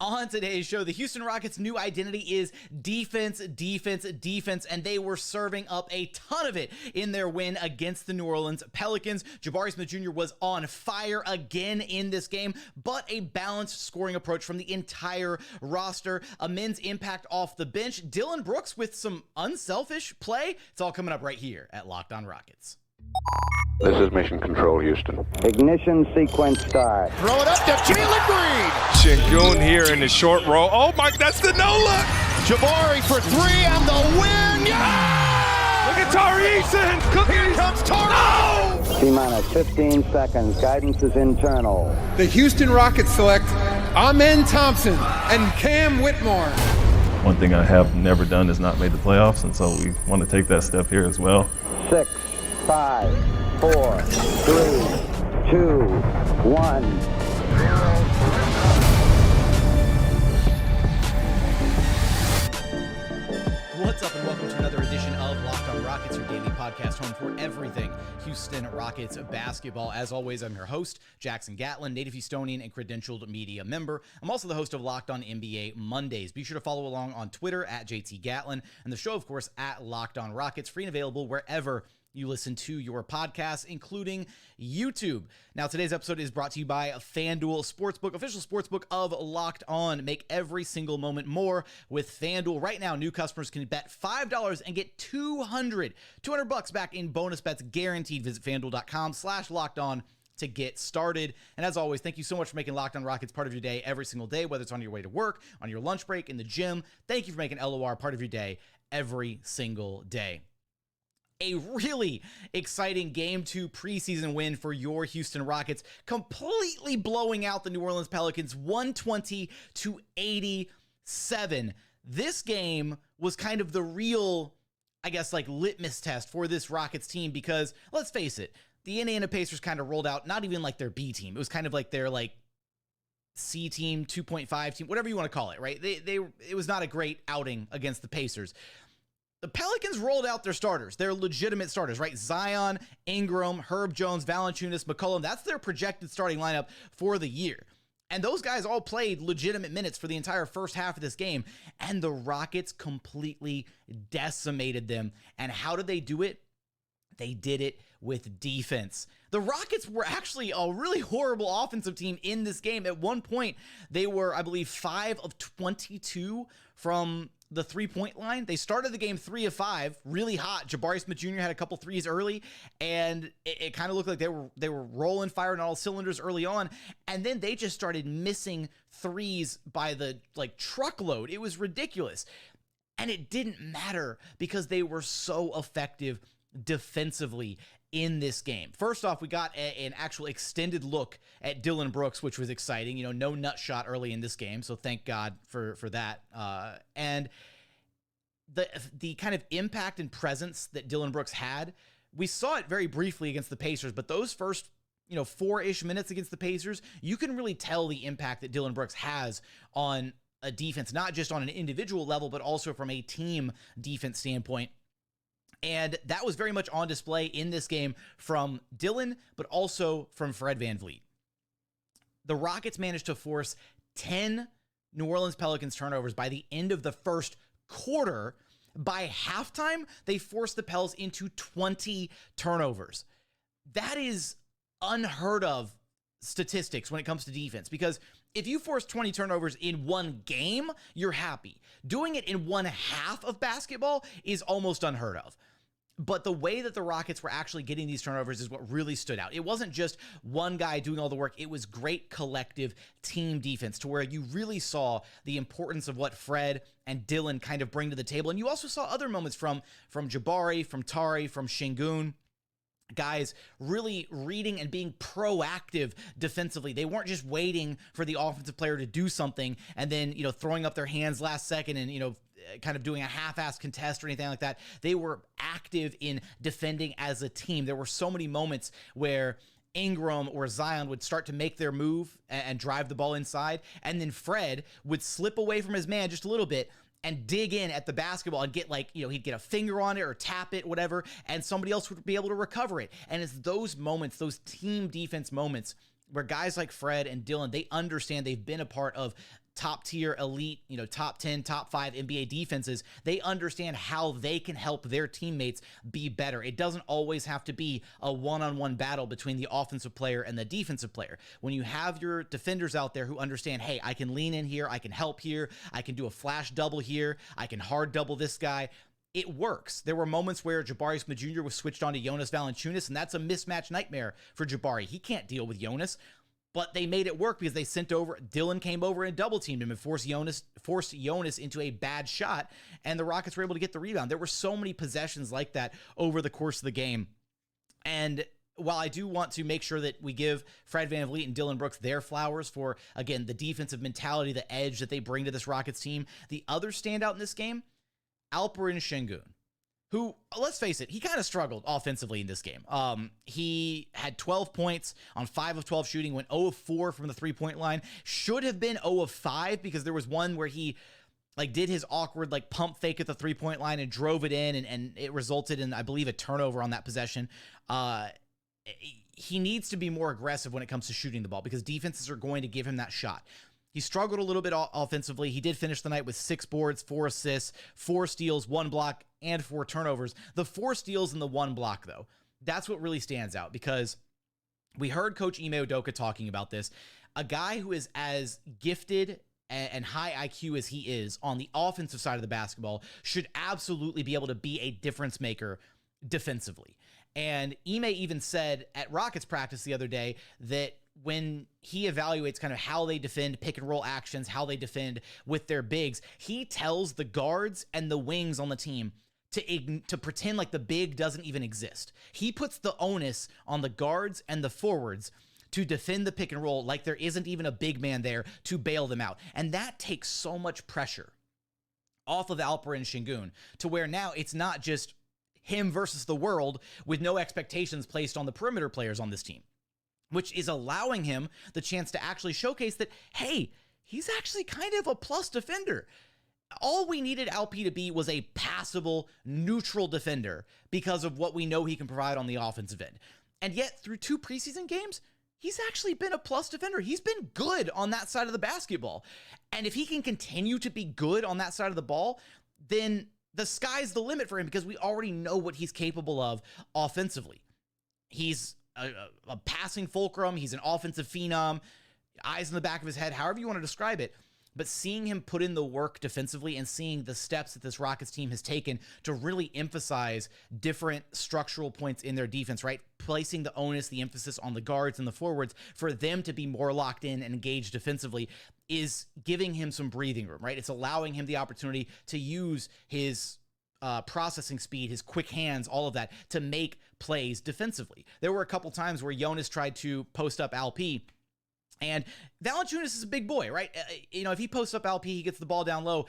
On today's show, the Houston Rockets' new identity is defense, defense, defense, and they were serving up a ton of it in their win against the New Orleans Pelicans. Jabari Smith Jr. was on fire again in this game, but a balanced scoring approach from the entire roster. A men's impact off the bench. Dillon Brooks with some unselfish play. It's all coming up right here at Locked On Rockets. This is Mission Control, Houston. Ignition sequence start. Throw it up to Jalen Green. Sengun here in the short row. Oh my, that's the no look. Jabari for three and the win. Yeah! Look at Tari, Eason. Here comes Tari. No! T-minus 15 seconds. Guidance is internal. The Houston Rockets select Thompson and Cam Whitmore. One thing I have never done is not made the playoffs, and so we want to take that step here as well. 6, 5, 4, 3, 2, 1. What's up, and welcome to another edition of Locked On Rockets, your daily podcast home for everything Houston Rockets basketball. As always, I'm your host, Jackson Gatlin, native Houstonian and credentialed media member. I'm also the host of Locked On NBA Mondays. Be sure to follow along on Twitter at JT Gatlin, and the show, of course, at Locked On Rockets, free and available wherever you listen to your podcasts, including YouTube. Now, today's episode is brought to you by FanDuel Sportsbook, official sportsbook of Locked On. Make every single moment more with FanDuel. Right now, new customers can bet $5 and get $200 back in bonus bets guaranteed. Visit FanDuel.com/LockedOn to get started. And as always, thank you so much for making Locked On Rockets part of your day every single day, whether it's on your way to work, on your lunch break, in the gym. Thank you for making LOR part of your day every single day. A really exciting Game 2 preseason win for your Houston Rockets, completely blowing out the New Orleans Pelicans 120-87. This game was kind of the real, I guess, like litmus test for this Rockets team because, let's face it, the Indiana Pacers kind of rolled out not even like their B team. It was kind of like their like C team, 2.5 team, whatever you want to call it, right? It was not a great outing against the Pacers. The Pelicans rolled out their starters, their legitimate starters, right? Zion, Ingram, Herb Jones, Valanciunas, McCollum. That's their projected starting lineup for the year. And those guys all played legitimate minutes for the entire first half of this game. And the Rockets completely decimated them. And how did they do it? They did it with defense. The Rockets were actually a really horrible offensive team in this game. At one point, they were, I believe, 5 of 22 from the three-point line. They started the game 3 of 5, really hot. Jabari Smith Jr. had a couple threes early, and it kind of looked like they were rolling fire on all cylinders early on, and then they just started missing threes by the truckload. It was ridiculous, and it didn't matter because they were so effective defensively in this game. First off, we got an actual extended look at Dillon Brooks, which was exciting. No nut shot early in this game, so thank God for that. And the kind of impact and presence that Dillon Brooks had, we saw it very briefly against the Pacers, but those first 4-ish minutes against the Pacers, you can really tell the impact that Dillon Brooks has on a defense, not just on an individual level, but also from a team defense standpoint. And that was very much on display in this game from Dillon, but also from Fred VanVleet. The Rockets managed to force 10 New Orleans Pelicans turnovers by the end of the first quarter. By halftime, they forced the Pels into 20 turnovers. That is unheard of statistics when it comes to defense, because if you force 20 turnovers in one game, you're happy. Doing it in one half of basketball is almost unheard of. But the way that the Rockets were actually getting these turnovers is what really stood out. It wasn't just one guy doing all the work. It was great collective team defense to where you really saw the importance of what Fred and Dillon kind of bring to the table. And you also saw other moments from Jabari, from Tari, from Sengun. Guys really reading and being proactive defensively. They weren't just waiting for the offensive player to do something and then, throwing up their hands last second and, kind of doing a half-assed contest or anything like that. They were active in defending as a team. There were so many moments where Ingram or Zion would start to make their move and drive the ball inside, and then Fred would slip away from his man just a little bit and dig in at the basketball and get he'd get a finger on it or tap it, whatever, and somebody else would be able to recover it. And it's those moments, those team defense moments, where guys like Fred and Dillon, they understand, they've been a part of top tier, elite, top 10, top 5 NBA defenses, they understand how they can help their teammates be better. It doesn't always have to be a one-on-one battle between the offensive player and the defensive player. When you have your defenders out there who understand, hey, I can lean in here, I can help here, I can do a flash double here, I can hard double this guy, it works. There were moments where Jabari Smith Jr. was switched on to Jonas Valanciunas, and that's a mismatch nightmare for Jabari. He can't deal with Jonas. But they made it work because they sent over, Dillon came over and double teamed him and forced Jonas into a bad shot, and the Rockets were able to get the rebound. There were so many possessions like that over the course of the game. And while I do want to make sure that we give Fred VanVleet and Dillon Brooks their flowers for, again, the defensive mentality, the edge that they bring to this Rockets team, the other standout in this game, Alperen Sengun, who, let's face it, he kind of struggled offensively in this game. He had 12 points on 5 of 12 shooting, went 0 of 4 from the three-point line. Should have been 0 of 5 because there was one where he did his awkward pump fake at the three-point line and drove it in, and it resulted in, I believe, a turnover on that possession. He needs to be more aggressive when it comes to shooting the ball because defenses are going to give him that shot. He struggled a little bit offensively. He did finish the night with 6 boards, 4 assists, 4 steals, 1 block, and 4 turnovers. The 4 steals and the 1 block, though, that's what really stands out because we heard Coach Ime Udoka talking about this. A guy who is as gifted and high IQ as he is on the offensive side of the basketball should absolutely be able to be a difference maker defensively. And Ime even said at Rockets practice the other day that when he evaluates kind of how they defend pick and roll actions, how they defend with their bigs, he tells the guards and the wings on the team to pretend like the big doesn't even exist. He puts the onus on the guards and the forwards to defend the pick and roll like there isn't even a big man there to bail them out. And that takes so much pressure off of Alperen Sengun to where now it's not just him versus the world with no expectations placed on the perimeter players on this team, which is allowing him the chance to actually showcase that, hey, he's actually kind of a plus defender. All we needed Alp to be was a passable, neutral defender because of what we know he can provide on the offensive end. And yet, through 2 preseason games, he's actually been a plus defender. He's been good on that side of the basketball. And if he can continue to be good on that side of the ball, then the sky's the limit for him because we already know what he's capable of offensively. He's a passing fulcrum. He's an offensive phenom, eyes in the back of his head, however you want to describe it. But seeing him put in the work defensively and seeing the steps that this Rockets team has taken to really emphasize different structural points in their defense, right? Placing the onus, the emphasis on the guards and the forwards for them to be more locked in and engaged defensively is giving him some breathing room, right? It's allowing him the opportunity to use his processing speed, his quick hands, all of that to make plays defensively. There were a couple times where Jonas tried to post up Alp, and Valanciunas is a big boy, right? If he posts up Alp, he gets the ball down low,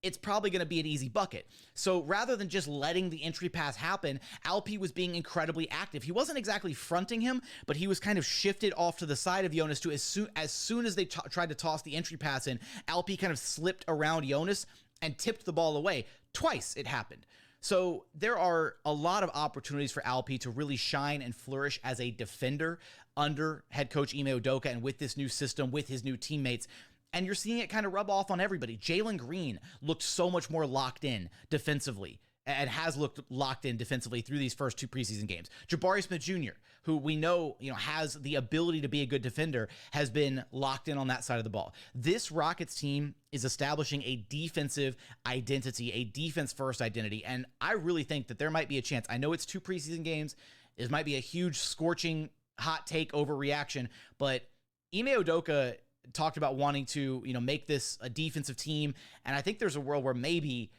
it's probably going to be an easy bucket. So rather than just letting the entry pass happen, Alp was being incredibly active. He wasn't exactly fronting him, but he was kind of shifted off to the side of Jonas to as soon as they tried to toss the entry pass in, Alp kind of slipped around Jonas and tipped the ball away. Twice it happened. So there are a lot of opportunities for Alp to really shine and flourish as a defender under head coach Ime Udoka and with this new system, with his new teammates. And you're seeing it kind of rub off on everybody. Jalen Green looked so much more locked in defensively and has looked locked in defensively through these first 2 preseason games. Jabari Smith Jr., who we know, has the ability to be a good defender, has been locked in on that side of the ball. This Rockets team is establishing a defensive identity, a defense-first identity, and I really think that there might be a chance. I know it's 2 preseason games. It might be a huge, scorching, hot take overreaction, but Ime Udoka talked about wanting to, make this a defensive team, and I think there's a world where maybe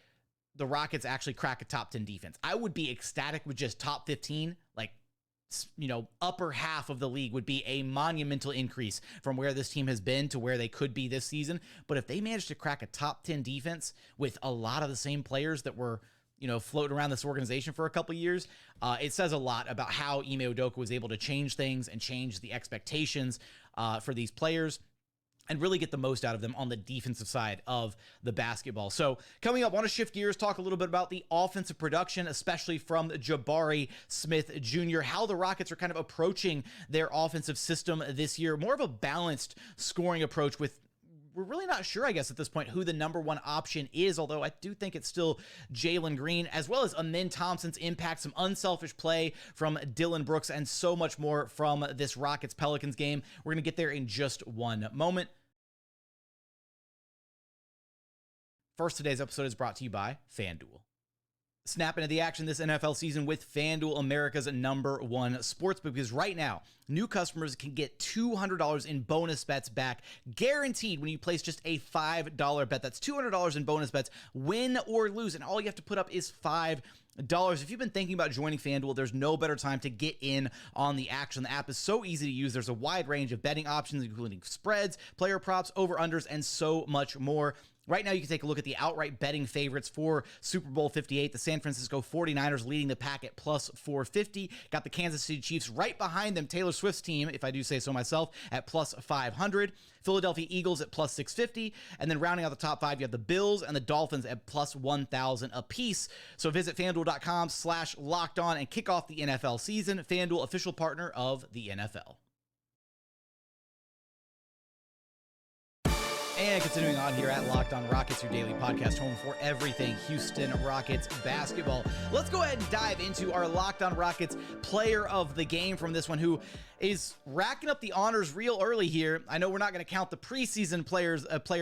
the Rockets actually crack a top 10 defense. I would be ecstatic with just top 15, upper half of the league would be a monumental increase from where this team has been to where they could be this season. But if they manage to crack a top 10 defense with a lot of the same players that were, floating around this organization for a couple years, it says a lot about how Ime Udoka was able to change things and change the expectations for these players and really get the most out of them on the defensive side of the basketball. So coming up, I want to shift gears, talk a little bit about the offensive production, especially from Jabari Smith Jr., how the Rockets are kind of approaching their offensive system this year, more of a balanced scoring approach with we're really not sure, I guess, at this point, who the number one option is, although I do think it's still Jalen Green, as well as Amen Thompson's impact, some unselfish play from Dillon Brooks, and so much more from this Rockets-Pelicans game. We're going to get there in just one moment. First, today's episode is brought to you by FanDuel. Snap into the action this NFL season with FanDuel, America's #1 sportsbook, because right now, new customers can get $200 in bonus bets back, guaranteed when you place just a $5 bet. That's $200 in bonus bets, win or lose, and all you have to put up is $5. If you've been thinking about joining FanDuel, there's no better time to get in on the action. The app is so easy to use. There's a wide range of betting options, including spreads, player props, over-unders, and so much more. Right now, you can take a look at the outright betting favorites for Super Bowl 58. The San Francisco 49ers leading the pack at plus 450. Got the Kansas City Chiefs right behind them. Taylor Swift's team, if I do say so myself, at plus 500. Philadelphia Eagles at plus 650. And then rounding out the top five, you have the Bills and the Dolphins at plus 1,000 apiece. So visit FanDuel.com/lockedon and kick off the NFL season. FanDuel, official partner of the NFL. And continuing on here at Locked On Rockets, your daily podcast home for everything Houston Rockets basketball. Let's go ahead and dive into our Locked On Rockets player of the game from this one, who is racking up the honors real early here. I know we're not going to count the preseason player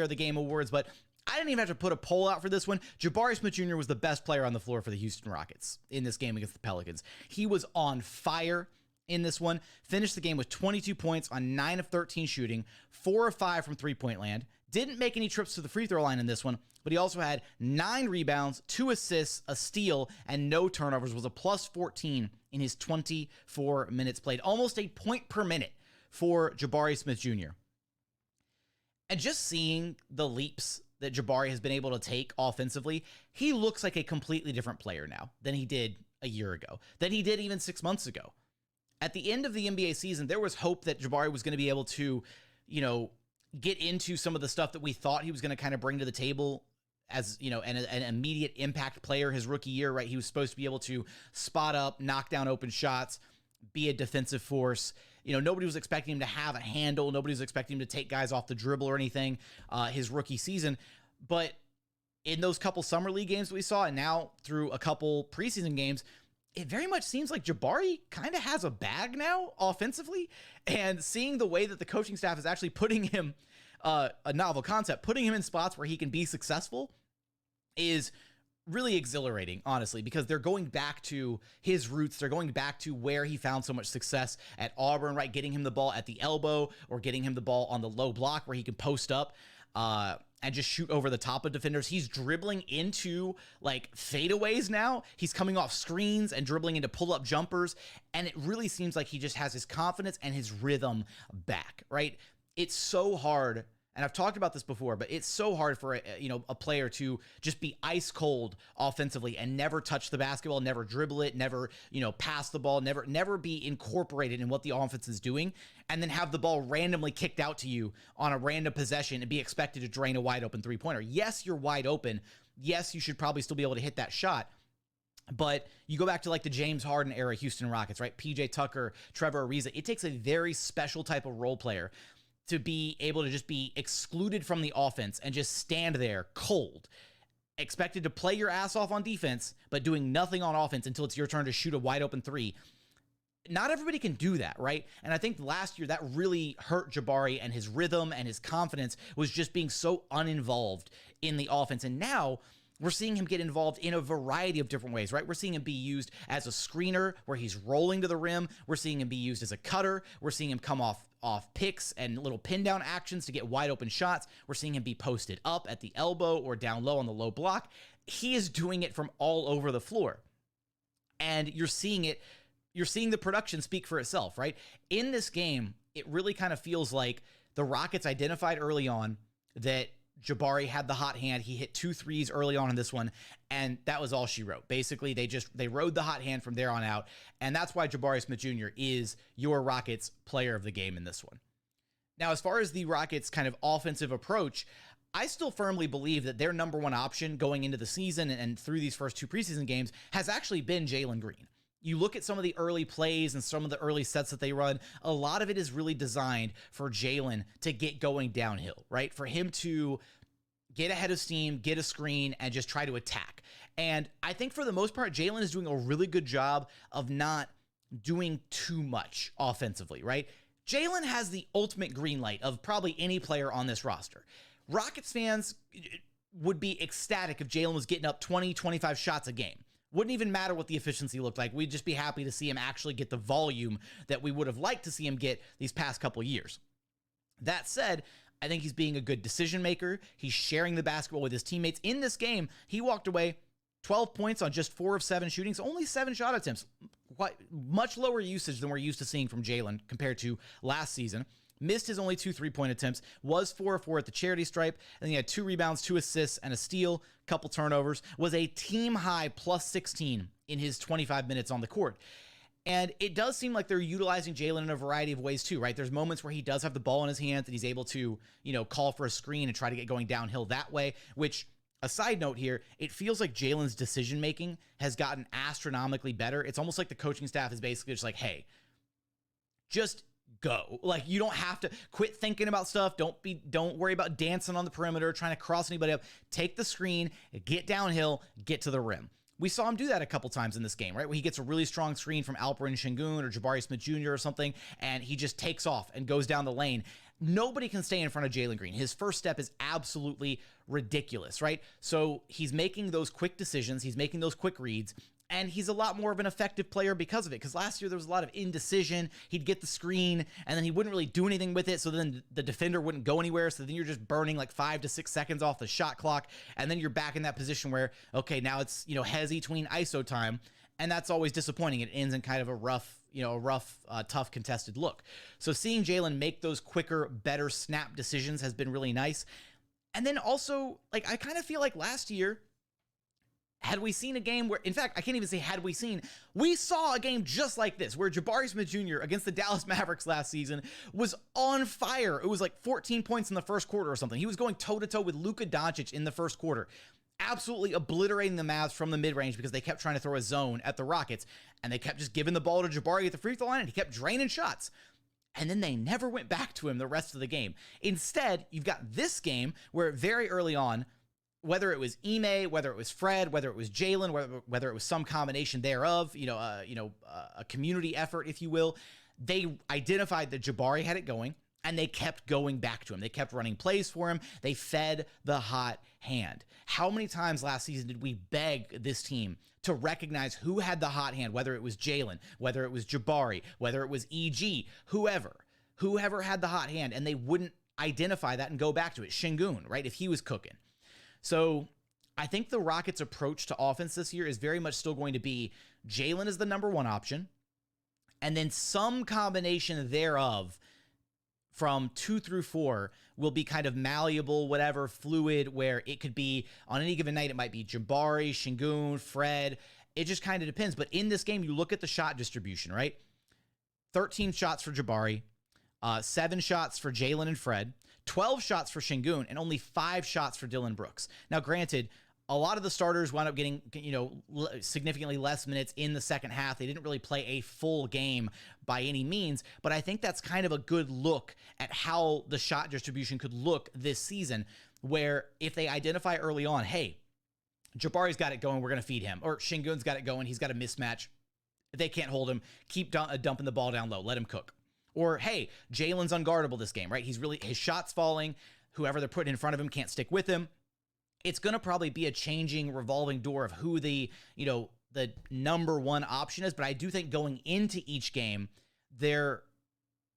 of the game awards, but I didn't even have to put a poll out for this one. Jabari Smith Jr. was the best player on the floor for the Houston Rockets in this game against the Pelicans. He was on fire in this one, finished the game with 22 points on 9 of 13 shooting, 4 of 5 from three-point land. Didn't make any trips to the free throw line in this one, but he also had 9 rebounds, 2 assists, a steal, and no turnovers. Was a plus 14 in his 24 minutes played. Almost a point per minute for Jabari Smith Jr. And just seeing the leaps that Jabari has been able to take offensively, he looks like a completely different player now than he did a year ago, than he did even 6 months ago. At the end of the NBA season, there was hope that Jabari was going to be able to, get into some of the stuff that we thought he was going to kind of bring to the table as, an immediate impact player his rookie year, right? He was supposed to be able to spot up, knock down open shots, be a defensive force. Nobody was expecting him to have a handle. Nobody was expecting him to take guys off the dribble or anything his rookie season. But in those couple summer league games that we saw, and now through a couple preseason games, it very much seems like Jabari kind of has a bag now offensively, and seeing the way that the coaching staff is actually putting him, a novel concept, putting him in spots where he can be successful is really exhilarating, honestly, because they're going back to his roots. They're going back to where he found so much success at Auburn, right? Getting him the ball at the elbow or getting him the ball on the low block where he can post up, and just shoot over the top of defenders. He's dribbling into fadeaways now. He's coming off screens and dribbling into pull-up jumpers. And it really seems like he just has his confidence and his rhythm back, right? It's so hard. And I've talked about this before, but it's so hard for a player to just be ice cold offensively and never touch the basketball, never dribble it, never pass the ball, never be incorporated in what the offense is doing, and then have the ball randomly kicked out to you on a random possession and be expected to drain a wide open three-pointer. Yes, you're wide open. Yes, you should probably still be able to hit that shot. But you go back to the James Harden era Houston Rockets, right? PJ Tucker, Trevor Ariza. It takes a very special type of role player to be able to just be excluded from the offense and just stand there cold, expected to play your ass off on defense, but doing nothing on offense until it's your turn to shoot a wide open three. Not everybody can do that, right? And I think last year that really hurt Jabari, and his rhythm and his confidence was just being so uninvolved in the offense. And now we're seeing him get involved in a variety of different ways, right? We're seeing him be used as a screener where he's rolling to the rim. We're seeing him be used as a cutter. We're seeing him come off picks and little pin down actions to get wide open shots. We're seeing him be posted up at the elbow or down low on the low block. He is doing it from all over the floor. And you're seeing it. You're seeing the production speak for itself, right? In this game, it really kind of feels like the Rockets identified early on that Jabari had the hot hand. He hit 2 threes early on in this one, and that was all she wrote. Basically, they rode the hot hand from there on out, and that's why Jabari Smith Jr. is your Rockets player of the game in this one. Now, as far as the Rockets' kind of offensive approach, I still firmly believe that their number one option going into the season and through these first 2 preseason games has actually been Jalen Green. you look at some of the early plays and some of the early sets that they run, a lot of it is really designed for Jalen to get going downhill, right? For him to get ahead of steam, get a screen, and just try to attack. And I think for the most part, Jalen is doing a really good job of not doing too much offensively, right? Jalen has the ultimate green light of probably any player on this roster. Rockets fans would be ecstatic if Jalen was getting up 20, 25 shots a game. Wouldn't even matter what the efficiency looked like. We'd just be happy to see him actually get the volume that we would have liked to see him get these past couple years. That said, I think he's being a good decision maker. He's sharing the basketball with his teammates. In this game, he walked away 12 points on just 4 of 7 shootings, only 7 shot attempts. Quite much lower usage than we're used to seeing from Jalen compared to last season. Missed his only 2 3-point attempts, was 4 of 4 at the charity stripe, and then he had 2 rebounds, 2 assists, and a steal, couple turnovers, was a team high plus 16 in his 25 minutes on the court. And it does seem like they're utilizing Jalen in a variety of ways too, right? There's moments where he does have the ball in his hands and he's able to, call for a screen and try to get going downhill that way, which, a side note here, it feels like Jalen's decision-making has gotten astronomically better. It's almost like the coaching staff is basically just like, hey, just go. Like, you don't have to quit thinking about stuff. Don't worry about dancing on the perimeter, trying to cross anybody up. Take the screen, get downhill, get to the rim. We saw him do that a couple times in this game, right? Where he gets a really strong screen from Alperen Sengun or Jabari Smith Jr. or something, and he just takes off and goes down the lane. Nobody can stay in front of Jalen Green. His first step is absolutely ridiculous, right? So he's making those quick decisions. He's making those quick reads. And he's a lot more of an effective player because of it. Because last year there was a lot of indecision. He'd get the screen and then he wouldn't really do anything with it. So then the defender wouldn't go anywhere. So then you're just burning like 5 to 6 seconds off the shot clock. And then you're back in that position where, okay, now it's, hezzy tween ISO time. And that's always disappointing. It ends in kind of a rough, tough contested look. So seeing Jalen make those quicker, better snap decisions has been really nice. And then also, I kind of feel like last year, had we seen a game where, in fact, I can't even say we saw a game just like this, where Jabari Smith Jr. against the Dallas Mavericks last season was on fire. It was like 14 points in the first quarter or something. He was going toe-to-toe with Luka Doncic in the first quarter, absolutely obliterating the Mavs from the mid-range because they kept trying to throw a zone at the Rockets, and they kept just giving the ball to Jabari at the free throw line, and he kept draining shots. And then they never went back to him the rest of the game. Instead, you've got this game where very early on, whether it was Ime, whether it was Fred, whether it was Jalen, whether it was some combination thereof, a community effort, if you will, they identified that Jabari had it going, and they kept going back to him. They kept running plays for him. They fed the hot hand. How many times last season did we beg this team to recognize who had the hot hand, whether it was Jalen, whether it was Jabari, whether it was EG, whoever had the hot hand, and they wouldn't identify that and go back to it. Sengun, right, if he was cooking. So I think the Rockets' approach to offense this year is very much still going to be Jalen is the number one option, and then some combination thereof from 2 through 4 will be kind of malleable, whatever, fluid, where it could be on any given night, it might be Jabari, Sengun, Fred. It just kind of depends. But in this game, you look at the shot distribution, right? 13 shots for Jabari, 7 shots for Jalen and Fred, 12 shots for Sengun, and only 5 shots for Dillon Brooks. Now, granted, a lot of the starters wound up getting, significantly less minutes in the second half. They didn't really play a full game by any means, but I think that's kind of a good look at how the shot distribution could look this season, where if they identify early on, hey, Jabari's got it going, we're going to feed him, or Sengun's got it going, he's got a mismatch. If they can't hold him, keep dumping the ball down low, let him cook. Or, hey, Jalen's unguardable this game, right? His shot's falling. Whoever they're putting in front of him can't stick with him. It's going to probably be a changing, revolving door of who the number one option is. But I do think going into each game, they're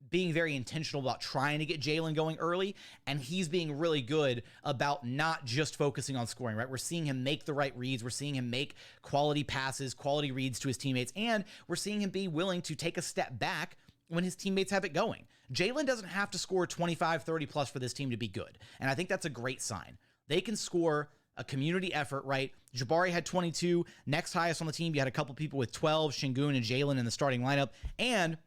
being very intentional about trying to get Jalen going early. And he's being really good about not just focusing on scoring, right? We're seeing him make the right reads. We're seeing him make quality passes, quality reads to his teammates. And we're seeing him be willing to take a step back when his teammates have it going. Jalen doesn't have to score 25, 30 plus for this team to be good. And I think that's a great sign. They can score a community effort, right? Jabari had 22. Next highest on the team, you had a couple people with 12, Sengun and Jalen in the starting lineup. And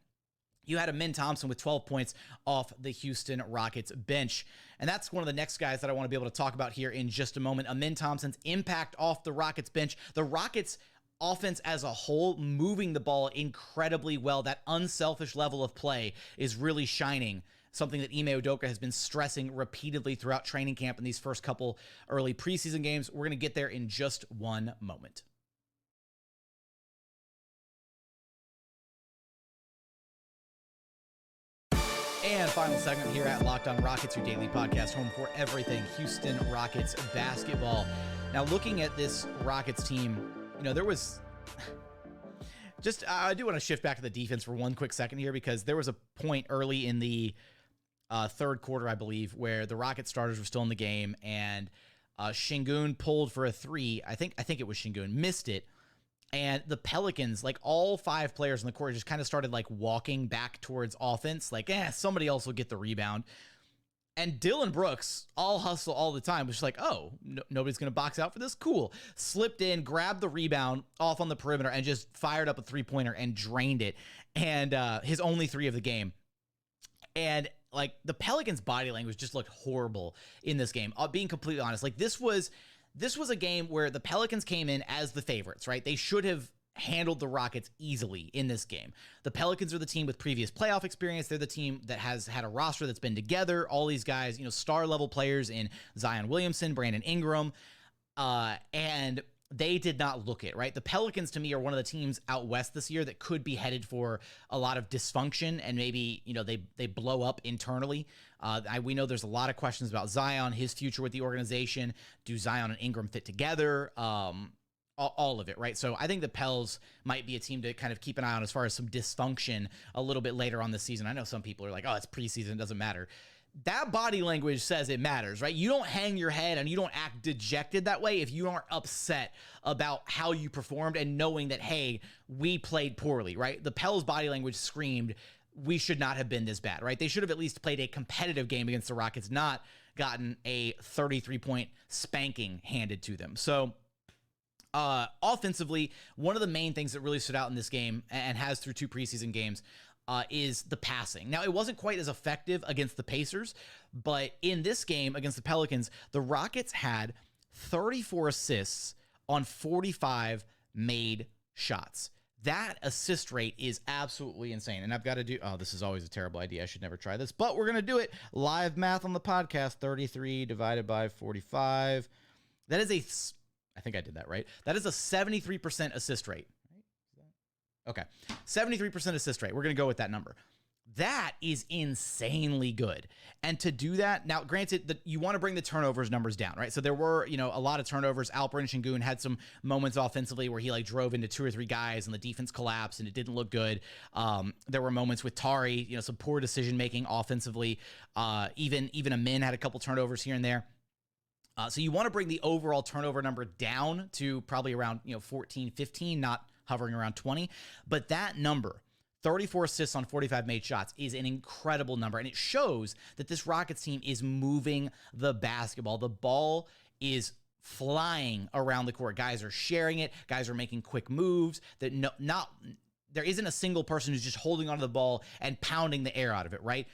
you had a Thompson with 12 points off the Houston Rockets bench. And that's one of the next guys that I want to be able to talk about here in just a moment. Thompson's impact off the Rockets bench. The Rockets offense as a whole, moving the ball incredibly well. That unselfish level of play is really shining. Something that Ime Udoka has been stressing repeatedly throughout training camp in these first couple early preseason games. We're going to get there in just one moment. And final segment here at Locked On Rockets, your daily podcast, home for everything Houston Rockets basketball. Now, looking at this Rockets team, there was just, I do want to shift back to the defense for one quick second here, because there was a point early in the third quarter, I believe, where the Rockets starters were still in the game, and Sengun pulled for a three. I think it was Sengun, missed it. And the Pelicans, like all 5 players in the court, just kind of started like walking back towards offense, like, somebody else will get the rebound. And Dillon Brooks, all hustle all the time, was just like, oh, nobody's going to box out for this? Cool. Slipped in, grabbed the rebound off on the perimeter, and just fired up a three-pointer and drained it. And his only 3 of the game. And like the Pelicans' body language just looked horrible in this game. Being completely honest, like this was a game where the Pelicans came in as the favorites, right? They should have handled the Rockets easily in this game. The Pelicans are the team with previous playoff experience. They're the team that has had a roster that's been together. All these guys, star level players in Zion Williamson, Brandon Ingram, and they did not look it, right? The Pelicans, to me, are one of the teams out west this year that could be headed for a lot of dysfunction, and maybe, they blow up internally. We know there's a lot of questions about Zion, his future with the organization. Do Zion and Ingram fit together? All of it, right? So I think the Pels might be a team to kind of keep an eye on as far as some dysfunction a little bit later on this season. I know some people are like, oh, it's preseason, it doesn't matter. That body language says it matters, right? You don't hang your head and you don't act dejected that way if you aren't upset about how you performed and knowing that, hey, we played poorly, right? The Pels body language screamed, we should not have been this bad, right? They should have at least played a competitive game against the Rockets, not gotten a 33-point spanking handed to them. So offensively, one of the main things that really stood out in this game, and has through 2 preseason games, is the passing. Now, it wasn't quite as effective against the Pacers, but in this game against the Pelicans, the Rockets had 34 assists on 45 made shots. That assist rate is absolutely insane. And I've got to do, this is always a terrible idea. I should never try this, but we're going to do it. Live math on the podcast, 33 divided by 45. That is I think I did that right. That is a 73% assist rate. Okay, 73% assist rate. We're going to go with that number. That is insanely good. And to do that, now granted, you want to bring the turnovers numbers down, right? So there were, a lot of turnovers. Alperen Sengun had some moments offensively where he like drove into 2 or 3 guys and the defense collapsed and it didn't look good. There were moments with Tari, some poor decision-making offensively. Even Amin had a couple turnovers here and there. So you want to bring the overall turnover number down to probably around, 14, 15, not hovering around 20. But that number, 34 assists on 45 made shots, is an incredible number. And it shows that this Rockets team is moving the basketball. The ball is flying around the court. Guys are sharing it. Guys are making quick moves. There isn't a single person who's just holding onto the ball and pounding the air out of it, right?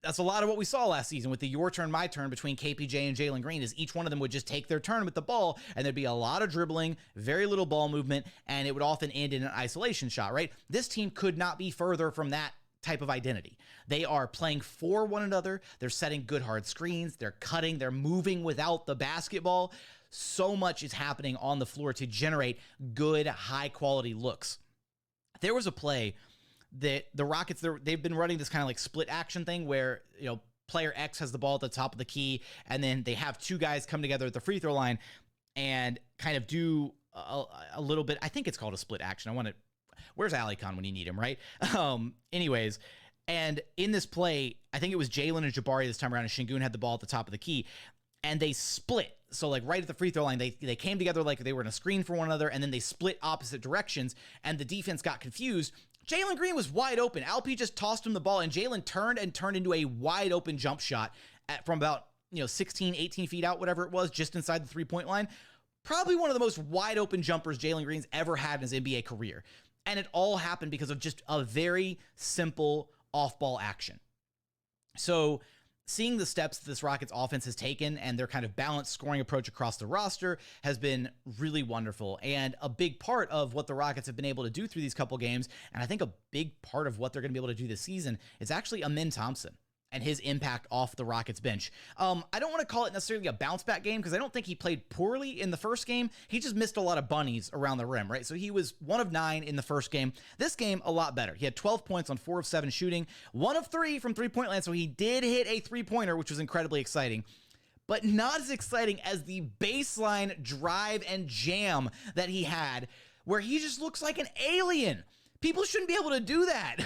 That's a lot of what we saw last season with the your turn, my turn between KPJ and Jalen Green, is each one of them would just take their turn with the ball, and there'd be a lot of dribbling, very little ball movement, and it would often end in an isolation shot, right? This team could not be further from that type of identity. They are playing for one another. They're setting good hard screens. They're cutting. They're moving without the basketball. So much is happening on the floor to generate good, high-quality looks. There was a play that the Rockets, they've been running this kind of like split action thing where, player X has the ball at the top of the key, and then they have 2 guys come together at the free throw line and kind of do a little bit. I think it's called a split action. Where's Alicon when you need him, right? Anyways, and in this play, I think it was Jalen and Jabari this time around, and Sengun had the ball at the top of the key, and they split. So like right at the free throw line, they came together like they were in a screen for one another, and then they split opposite directions, and the defense got confused. Jalen Green was wide open. Alp just tossed him the ball, and Jalen turned into a wide open jump shot from about 16, 18 feet out, whatever it was, just inside the 3-point line. Probably one of the most wide open jumpers Jalen Green's ever had in his NBA career. And it all happened because of just a very simple off-ball action. So seeing the steps that this Rockets offense has taken and their kind of balanced scoring approach across the roster has been really wonderful. And a big part of what the Rockets have been able to do through these couple games, and I think a big part of what they're going to be able to do this season, is actually Alperen Thompson and his impact off the Rockets bench. I don't want to call it necessarily a bounce back game because I don't think he played poorly in the first game. He just missed a lot of bunnies around the rim, right? So he was 1 of 9 in the first game. This game, a lot better. He had 12 points on 4 of 7 shooting, 1 of 3 from three-point land. So he did hit a three-pointer, which was incredibly exciting, but not as exciting as the baseline drive and jam that he had, where he just looks like an alien. People shouldn't be able to do that.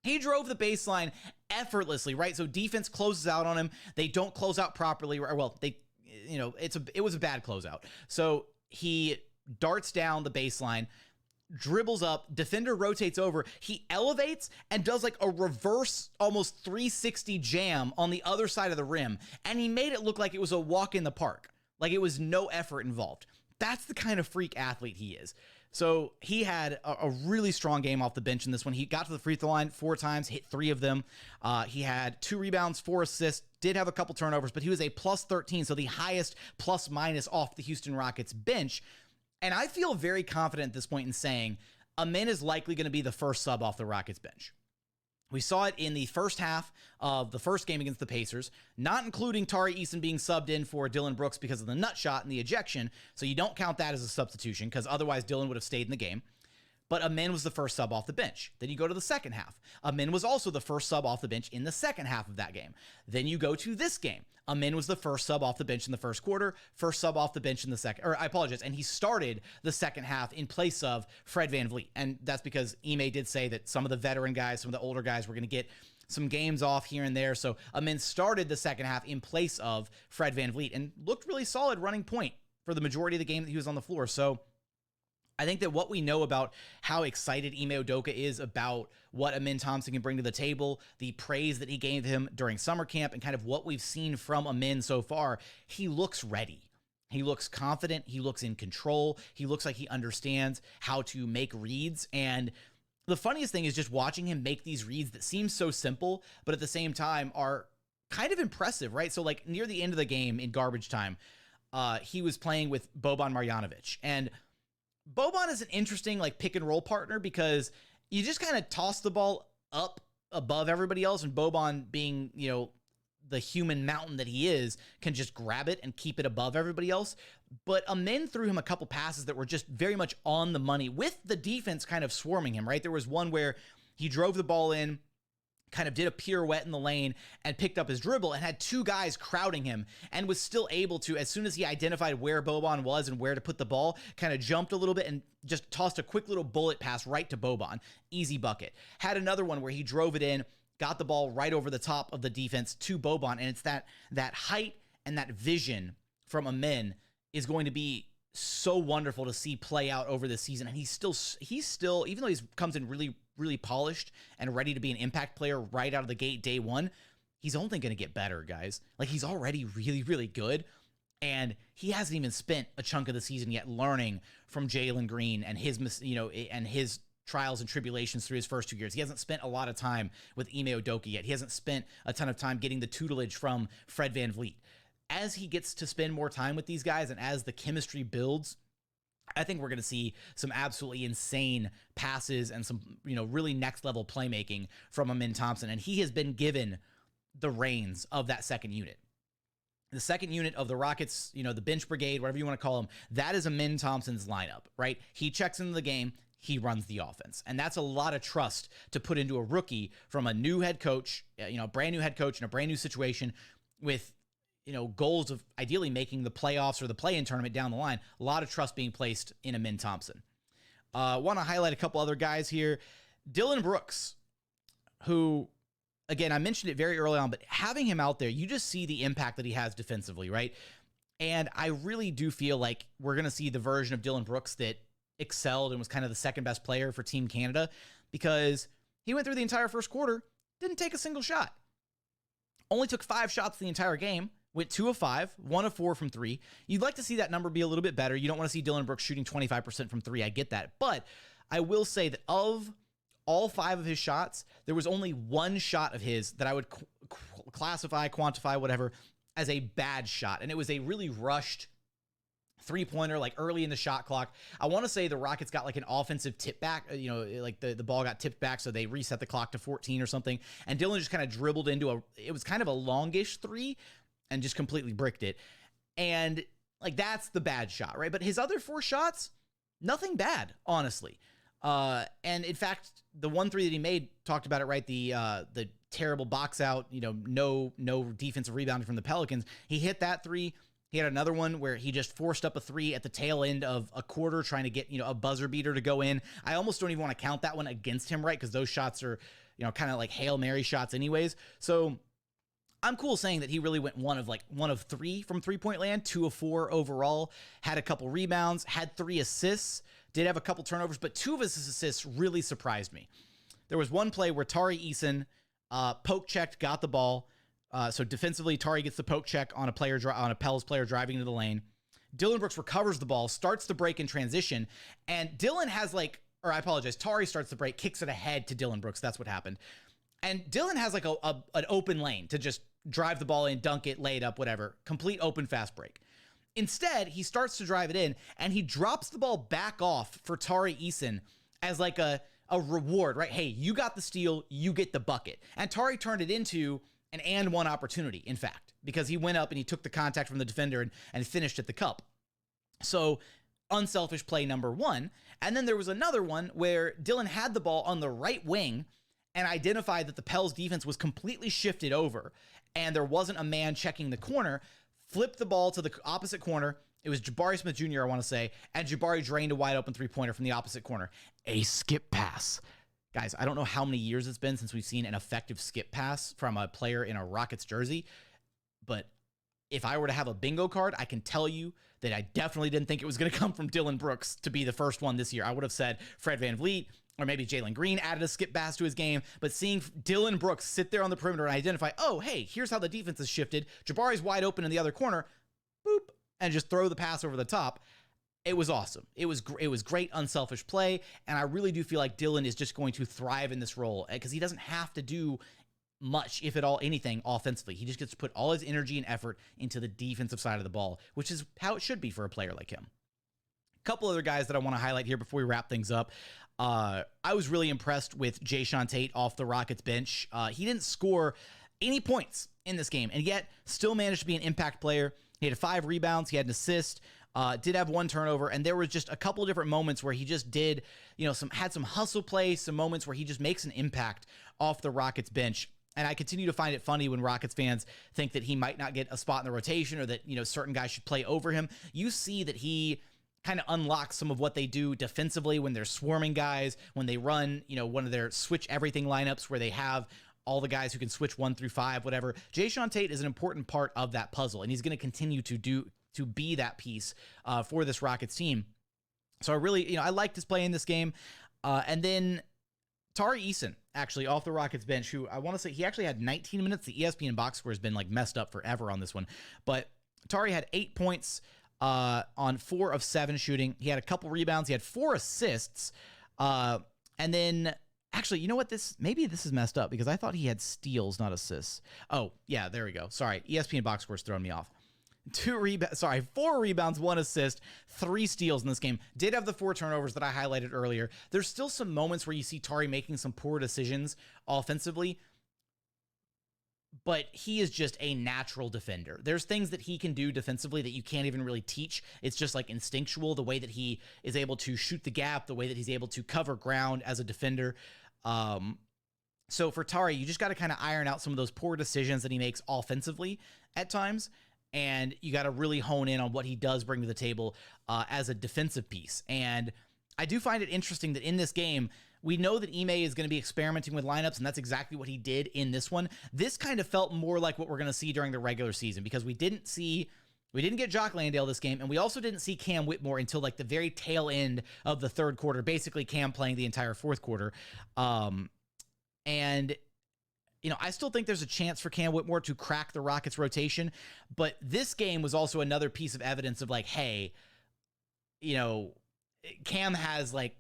He drove the baseline effortlessly, right? So defense closes out on him. They don't close out properly. Well, it was a bad closeout. So he darts down the baseline, dribbles up, defender rotates over. He elevates and does like a reverse, almost 360 jam on the other side of the rim. And he made it look like it was a walk in the park. Like it was no effort involved. That's the kind of freak athlete he is. So he had a really strong game off the bench in this one. He got to the free throw line 4 times, hit 3 of them. He had 2 rebounds, 4 assists, did have a couple turnovers, but he was a plus 13, so the highest plus minus off the Houston Rockets bench. And I feel very confident at this point in saying Amen is likely going to be the first sub off the Rockets bench. We saw it in the first half of the first game against the Pacers, not including Tari Eason being subbed in for Dillon Brooks because of the nut shot and the ejection. So you don't count that as a substitution because otherwise Dillon would have stayed in the game. But Amen was the first sub off the bench. Then you go to the second half. Amen was also the first sub off the bench in the second half of that game. Then you go to this game. Amen was the first sub off the bench in the first quarter, first sub off the bench in the second, or I apologize, and he started the second half in place of Fred VanVleet. And that's because Ime did say that some of the veteran guys, some of the older guys were going to get some games off here and there. So Amen started the second half in place of Fred VanVleet and looked really solid running point for the majority of the game that he was on the floor. So I think that what we know about how excited Ime Udoka is about what Amen Thompson can bring to the table, the praise that he gave him during summer camp, and kind of what we've seen from Amen so far, he looks ready. He looks confident. He looks in control. He looks like he understands how to make reads. And the funniest thing is just watching him make these reads that seem so simple, but at the same time are kind of impressive, right? So like near the end of the game in garbage time, he was playing with Boban Marjanovic, and Boban is an interesting like pick and roll partner because you just kind of toss the ball up above everybody else, and Boban, being, the human mountain that he is, can just grab it and keep it above everybody else. But Amen threw him a couple passes that were just very much on the money with the defense kind of swarming him, right? There was one where he drove the ball in, kind of did a pirouette in the lane and picked up his dribble and had 2 guys crowding him and was still able to, as soon as he identified where Boban was and where to put the ball, kind of jumped a little bit and just tossed a quick little bullet pass right to Boban. Easy bucket. Had another one where he drove it in, got the ball right over the top of the defense to Boban, and it's that height and that vision from Amen is going to be so wonderful to see play out over the season. And he's still, even though he comes in really, really polished and ready to be an impact player right out of the gate day one, he's only going to get better, guys. Like, he's already really, really good. And he hasn't even spent a chunk of the season yet learning from Jalen Green and his, and his trials and tribulations through his first 2 years. He hasn't spent a lot of time with Ime Udoka yet. He hasn't spent a ton of time getting the tutelage from Fred VanVleet. As he gets to spend more time with these guys and as the chemistry builds, I think we're going to see some absolutely insane passes and some, really next level playmaking from Amen Thompson. And he has been given the reins of that second unit. The second unit of the Rockets, the bench brigade, whatever you want to call them, that is Amen Thompson's lineup, right? He checks into the game. He runs the offense. And that's a lot of trust to put into a rookie from a new head coach, brand new head coach in a brand new situation with, goals of ideally making the playoffs or the play-in tournament down the line. A lot of trust being placed in Amen Thompson. Want to highlight a couple other guys here. Dillon Brooks, who, again, I mentioned it very early on, but having him out there, you just see the impact that he has defensively, right? And I really do feel like we're going to see the version of Dillon Brooks that excelled and was kind of the second best player for Team Canada, because he went through the entire first quarter, didn't take a single shot. Only took 5 shots the entire game. Went 2 of 5, 1 of 4 from 3. You'd like to see that number be a little bit better. You don't want to see Dillon Brooks shooting 25% from 3. I get that. But I will say that of all 5 of his shots, there was only 1 shot of his that I would classify, quantify, whatever, as a bad shot. And it was a really rushed three-pointer, like early in the shot clock. I want to say the Rockets got like an offensive tip back, like the ball got tipped back, so they reset the clock to 14 or something. And Dillon just kind of dribbled into it was kind of a longish three and just completely bricked it. And like, that's the bad shot, right? But his other 4 shots, nothing bad, honestly. And in fact, the 1-3 that he made, talked about it, right? The terrible box out, no defensive rebounding from the Pelicans. He hit that 3. He had another one where he just forced up a 3 at the tail end of a quarter, trying to get, a buzzer beater to go in. I almost don't even want to count that one against him, right? Because those shots are, kind of like Hail Mary shots anyways. So I'm cool saying that he really went 1 of 3 from 3-point land, 2 of 4 overall, had a couple rebounds, had 3 assists, did have a couple turnovers, but 2 of his assists really surprised me. There was one play where Tari Eason poke checked, got the ball. So defensively, Tari gets the poke check on a Pels player driving into the lane. Dillon Brooks recovers the ball, starts the break in transition, and Dillon has Tari starts the break, kicks it ahead to Dillon Brooks. That's what happened. And Dillon has like an open lane to just drive the ball in, dunk it, lay it up, whatever. Complete open fast break. Instead, he starts to drive it in, and he drops the ball back off for Tari Eason as like a reward, right? Hey, you got the steal, you get the bucket. And Tari turned it into an and one opportunity, in fact, because he went up and he took the contact from the defender and finished at the cup. So unselfish play number 1. And then there was another one where Dillon had the ball on the right wing and identified that the Pels defense was completely shifted over and there wasn't a man checking the corner, flipped the ball to the opposite corner. It was Jabari Smith Jr., I want to say, and Jabari drained a wide open 3-pointer from the opposite corner. A skip pass. Guys, I don't know how many years it's been since we've seen an effective skip pass from a player in a Rockets jersey, but if I were to have a bingo card, I can tell you that I definitely didn't think it was going to come from Dillon Brooks to be the first one this year. I would have said Fred VanVleet, or maybe Jalen Green added a skip pass to his game, but seeing Dillon Brooks sit there on the perimeter and identify, oh, hey, here's how the defense is shifted. Jabari's wide open in the other corner, boop, and just throw the pass over the top. It was awesome. It was great unselfish play, and I really do feel like Dillon is just going to thrive in this role because he doesn't have to do much, if at all, anything offensively. He just gets to put all his energy and effort into the defensive side of the ball, which is how it should be for a player like him. A couple other guys that I want to highlight here before we wrap things up. I was really impressed with Jae'Sean Tate off the Rockets bench. He didn't score any points in this game, and yet still managed to be an impact player. He had 5 rebounds. He had an assist. Did have 1 turnover, and there was just a couple of different moments where he just did, had some hustle play, some moments where he just makes an impact off the Rockets bench. And I continue to find it funny when Rockets fans think that he might not get a spot in the rotation or that, certain guys should play over him. You see that he kind of unlocks some of what they do defensively when they're swarming guys, when they run, one of their switch everything lineups where they have all the guys who can switch 1 through 5, whatever. Jae'Sean Tate is an important part of that puzzle, and he's going to continue to be that piece for this Rockets team. So I really, I liked his play in this game. And then Tari Eason, actually, off the Rockets bench, who I want to say he actually had 19 minutes. The ESPN box score has been like messed up forever on this one. But Tari had 8 points on 4 of 7 shooting. He had a couple rebounds. He had 4 assists. And then, actually, you know what? Maybe this is messed up because I thought he had steals, not assists. Oh, yeah, there we go. Sorry, ESPN box score's throwing me off. 4 rebounds, 1 assist, 3 steals in this game. Did have the 4 turnovers that I highlighted earlier. There's still some moments where you see Tari making some poor decisions offensively, but he is just a natural defender. There's things that he can do defensively that you can't even really teach. It's just like instinctual, the way that he is able to shoot the gap, the way that he's able to cover ground as a defender. So for Tari, you just got to kind of iron out some of those poor decisions that he makes offensively at times. And you got to really hone in on what he does bring to the table as a defensive piece. And I do find it interesting that in this game, we know that Ime is going to be experimenting with lineups, and that's exactly what he did in this one. This kind of felt more like what we're going to see during the regular season because we didn't get Jock Landale this game, and we also didn't see Cam Whitmore until like the very tail end of the third quarter, basically Cam playing the entire fourth quarter. And I still think there's a chance for Cam Whitmore to crack the Rockets rotation, but this game was also another piece of evidence of like, hey, Cam has like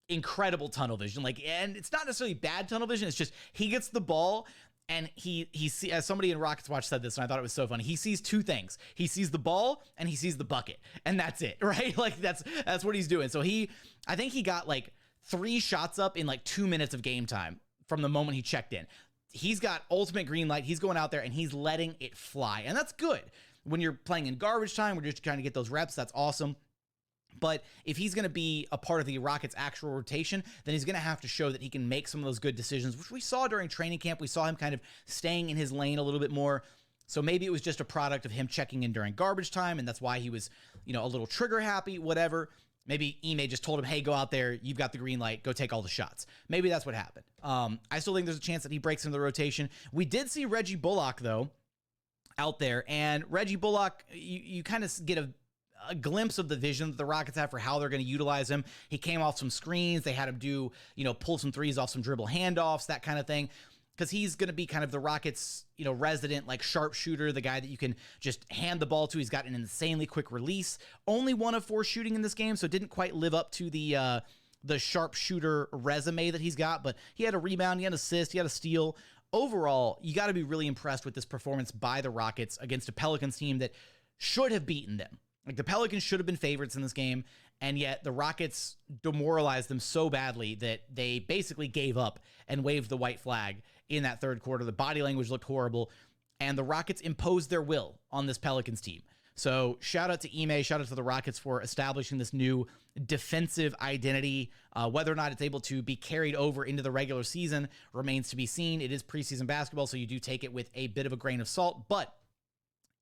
incredible tunnel vision. And it's not necessarily bad tunnel vision. It's just he gets the ball And as somebody in Rockets Watch said this, and I thought it was so funny. He sees two things. He sees the ball and he sees the bucket, and that's it, right? Like that's what he's doing. So I think he got like 3 shots up in like 2 minutes of game time from the moment he checked in. He's got ultimate green light. He's going out there and he's letting it fly, and that's good. When you're playing in garbage time, we're just trying to get those reps. That's awesome. But if he's going to be a part of the Rockets' actual rotation, then he's going to have to show that he can make some of those good decisions, which we saw during training camp. We saw him kind of staying in his lane a little bit more. So maybe it was just a product of him checking in during garbage time, and that's why he was, a little trigger happy, whatever. Maybe Ime just told him, hey, go out there. You've got the green light. Go take all the shots. Maybe that's what happened. I still think there's a chance that he breaks into the rotation. We did see Reggie Bullock, though, out there. And Reggie Bullock, you kind of get a glimpse of the vision that the Rockets have for how they're going to utilize him. He came off some screens. They had him do, pull some threes off some dribble handoffs, that kind of thing. Because he's going to be kind of the Rockets, resident, like, sharpshooter, the guy that you can just hand the ball to. He's got an insanely quick release. Only 1 of 4 shooting in this game, so didn't quite live up to the sharpshooter resume that he's got. But he had a rebound, he had an assist, he had a steal. Overall, you got to be really impressed with this performance by the Rockets against a Pelicans team that should have beaten them. Like, the Pelicans should have been favorites in this game, and yet the Rockets demoralized them so badly that they basically gave up and waved the white flag in that third quarter. The body language looked horrible, and the Rockets imposed their will on this Pelicans team. So shout out to Ime, shout out to the Rockets for establishing this new defensive identity. Whether or not it's able to be carried over into the regular season remains to be seen. It is preseason basketball, so you do take it with a bit of a grain of salt, but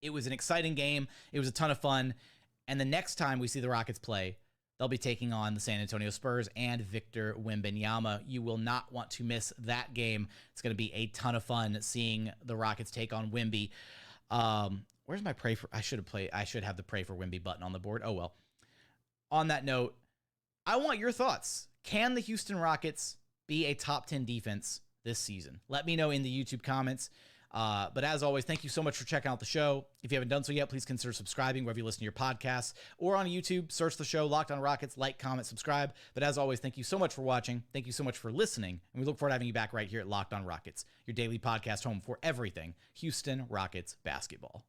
it was an exciting game. It was a ton of fun. And the next time we see the Rockets play, they'll be taking on the San Antonio Spurs and Victor Wembanyama. You will not want to miss that game. It's going to be a ton of fun seeing the Rockets take on Wemby. Where's my pray for? I should have the pray for Wemby button on the board. Oh, well. On that note, I want your thoughts. Can the Houston Rockets be a top 10 defense this season? Let me know in the YouTube comments. But as always, thank you so much for checking out the show. If you haven't done so yet, please consider subscribing wherever you listen to your podcasts or on YouTube. Search the show, Locked On Rockets, like, comment, subscribe. But as always, thank you so much for watching. Thank you so much for listening. And we look forward to having you back right here at Locked On Rockets, your daily podcast home for everything Houston Rockets basketball.